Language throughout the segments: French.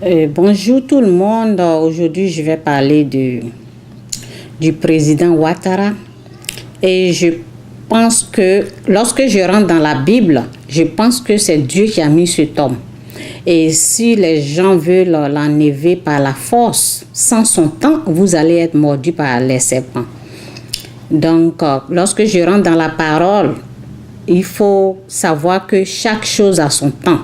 Bonjour tout le monde. Aujourd'hui, je vais parler du président Ouattara. Et je pense que lorsque je rentre dans la Bible, je pense que c'est Dieu qui a mis cet homme. Et si les gens veulent l'enlever par la force, sans son temps, vous allez être mordu par les serpents. Donc, lorsque je rentre dans la parole, il faut savoir que chaque chose a son temps.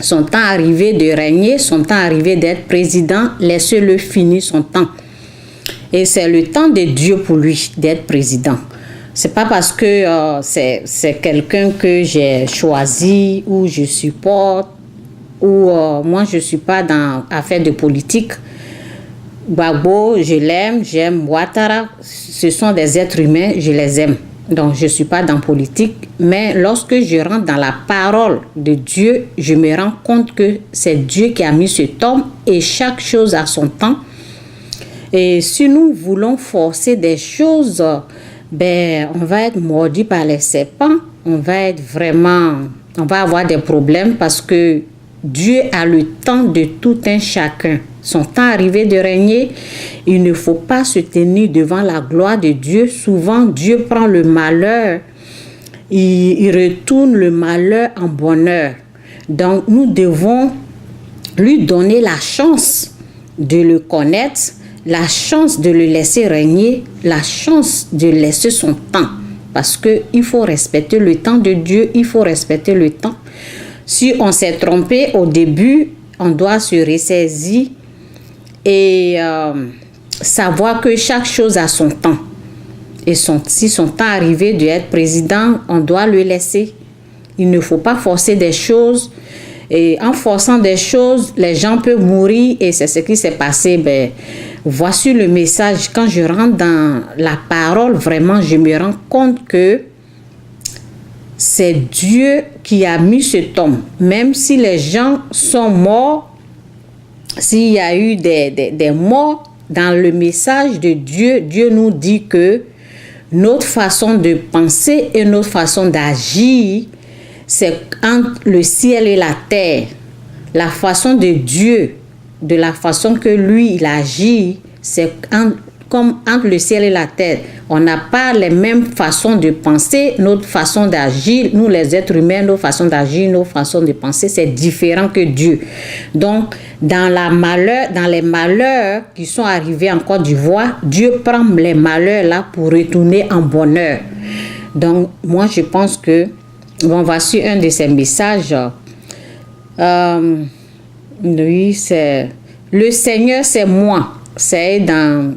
Son temps arrivé de régner, son temps arrivé d'être président, laissez-le finir son temps. Et c'est le temps de Dieu pour lui d'être président. C'est pas parce que c'est quelqu'un que j'ai choisi ou je supporte ou moi je suis pas dans affaire de politique. Gbagbo, je l'aime, j'aime Ouattara. Ce sont des êtres humains, je les aime. Donc, je ne suis pas dans la politique, mais lorsque je rentre dans la parole de Dieu, je me rends compte que c'est Dieu qui a mis cet homme et chaque chose a son temps. Et si nous voulons forcer des choses, on va être mordu par les serpents, on va avoir des problèmes parce que Dieu a le temps de tout un chacun. Son temps arrivé de régner, il ne faut pas se tenir devant la gloire de Dieu. Souvent, Dieu prend le malheur, il retourne le malheur en bonheur. Donc, nous devons lui donner la chance de le connaître, la chance de le laisser régner, la chance de laisser son temps. Parce qu'il faut respecter le temps de Dieu, il faut respecter le temps. Si on s'est trompé au début, on doit se ressaisir et savoir que chaque chose a son temps. Et si son temps arrivé d'être président, on doit le laisser. Il ne faut pas forcer des choses. Et en forçant des choses, les gens peuvent mourir et c'est ce qui s'est passé. Voici le message. Quand je rentre dans la parole, vraiment, je me rends compte que c'est Dieu qui a mis cet homme. Même si les gens sont morts, s'il y a eu des morts, dans le message de Dieu, Dieu nous dit que notre façon de penser et notre façon d'agir, c'est entre le ciel et la terre. La façon de Dieu, de la façon que lui, il agit, c'est comme entre le ciel et la terre. On n'a pas les mêmes façons de penser, notre façon d'agir, nous les êtres humains, nos façons d'agir, nos façons de penser, c'est différent que Dieu. Donc, dans les malheurs qui sont arrivés en Côte d'Ivoire, Dieu prend les malheurs là pour retourner en bonheur. Donc, moi, je pense que, voici un de ces messages. Oui, c'est le Seigneur, c'est moi. C'est dans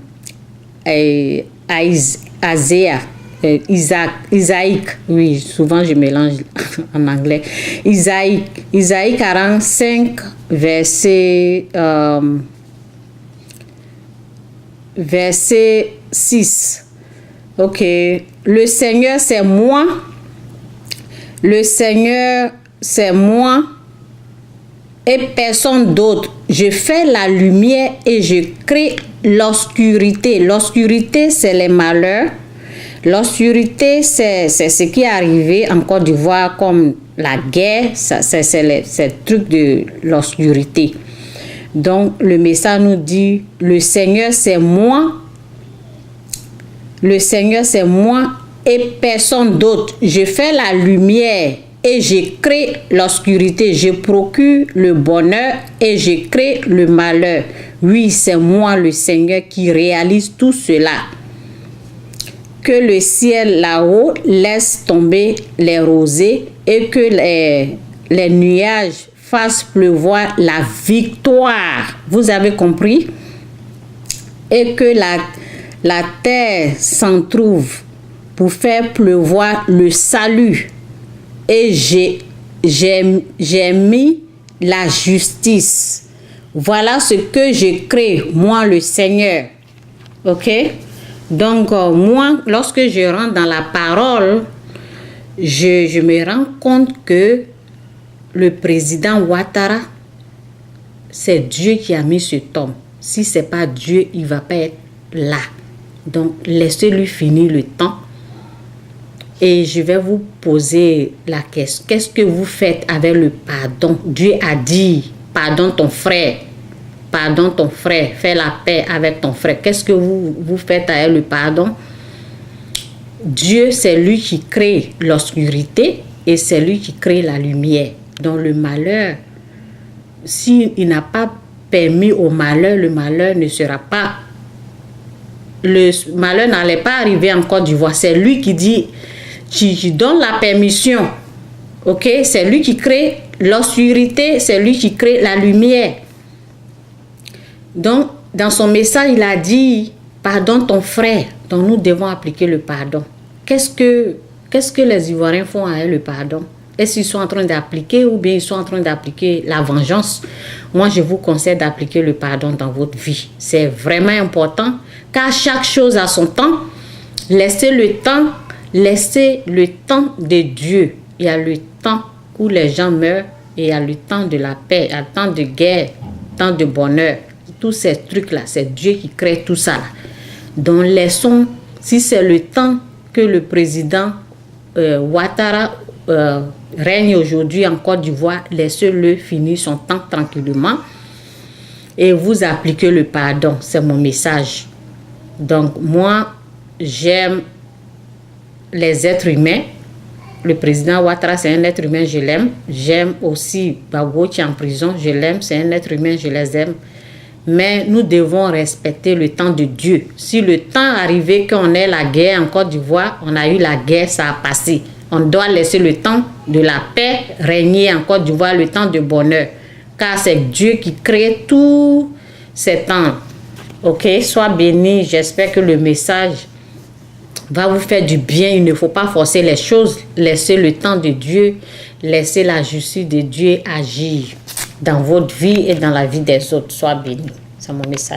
Isaïe, oui, souvent je mélange en anglais. Isaïe 45, verset 6. Ok, le Seigneur c'est moi. Le Seigneur c'est moi et personne d'autre. Je fais la lumière et je crée l'obscurité. L'obscurité, c'est les malheurs. L'obscurité, c'est ce qui est arrivé en Côte d'Ivoire comme la guerre. C'est le truc de l'obscurité. Donc, le message nous dit, le Seigneur, c'est moi. Le Seigneur, c'est moi et personne d'autre. Je fais la lumière et je crée l'obscurité. Je procure le bonheur et je crée le malheur. Oui, c'est moi, le Seigneur, qui réalise tout cela. Que le ciel là-haut laisse tomber les rosées et que les nuages fassent pleuvoir la victoire. Vous avez compris? Et que la terre s'en trouve pour faire pleuvoir le salut. Et j'ai mis la justice. Voilà ce que je crée, moi le Seigneur. Ok? Donc, moi, lorsque je rentre dans la parole, je me rends compte que le président Ouattara, c'est Dieu qui a mis cet homme. Si ce n'est pas Dieu, il ne va pas être là. Donc, laissez-lui finir le temps. Et je vais vous poser la question. Qu'est-ce que vous faites avec le pardon? Dieu a dit pardonne ton frère. Pardonne ton frère. Fais la paix avec ton frère. Qu'est-ce que vous faites avec le pardon? Dieu, c'est lui qui crée l'obscurité et c'est lui qui crée la lumière. Donc le malheur, s'il n'a pas permis au malheur, le malheur ne sera pas... Le malheur n'allait pas arriver en Côte d'Ivoire. C'est lui qui dit, qui donne la permission. Ok? C'est lui qui crée l'obscurité, c'est lui qui crée la lumière. Donc, dans son message, il a dit, pardonne ton frère. Donc, nous devons appliquer le pardon. Qu'est-ce que les Ivoiriens font avec le pardon? Est-ce qu'ils sont en train d'appliquer ou bien ils sont en train d'appliquer la vengeance? Moi, je vous conseille d'appliquer le pardon dans votre vie. C'est vraiment important, car chaque chose a son temps. Laissez le temps de Dieu. Il y a le temps où les gens meurent et il y a le temps de la paix, il y a le temps de guerre, le temps de bonheur. Tous ces trucs-là, c'est Dieu qui crée tout ça. Donc, laissons, si c'est le temps que le président Ouattara règne aujourd'hui en Côte d'Ivoire, laissez-le finir son temps tranquillement et vous appliquez le pardon. C'est mon message. Donc, moi, j'aime les êtres humains. Le président Ouattara, c'est un être humain, je l'aime. J'aime aussi Gbagbo qui est en prison, je l'aime, c'est un être humain, je les aime. Mais nous devons respecter le temps de Dieu. Si le temps arrivé qu'on ait la guerre en Côte d'Ivoire, on a eu la guerre, ça a passé. On doit laisser le temps de la paix régner en Côte d'Ivoire, le temps de bonheur. Car c'est Dieu qui crée tous ces temps. Ok, sois béni. J'espère que le message va vous faire du bien. Il ne faut pas forcer les choses. Laissez le temps de Dieu. Laissez la justice de Dieu agir dans votre vie et dans la vie des autres. Sois béni. C'est mon message.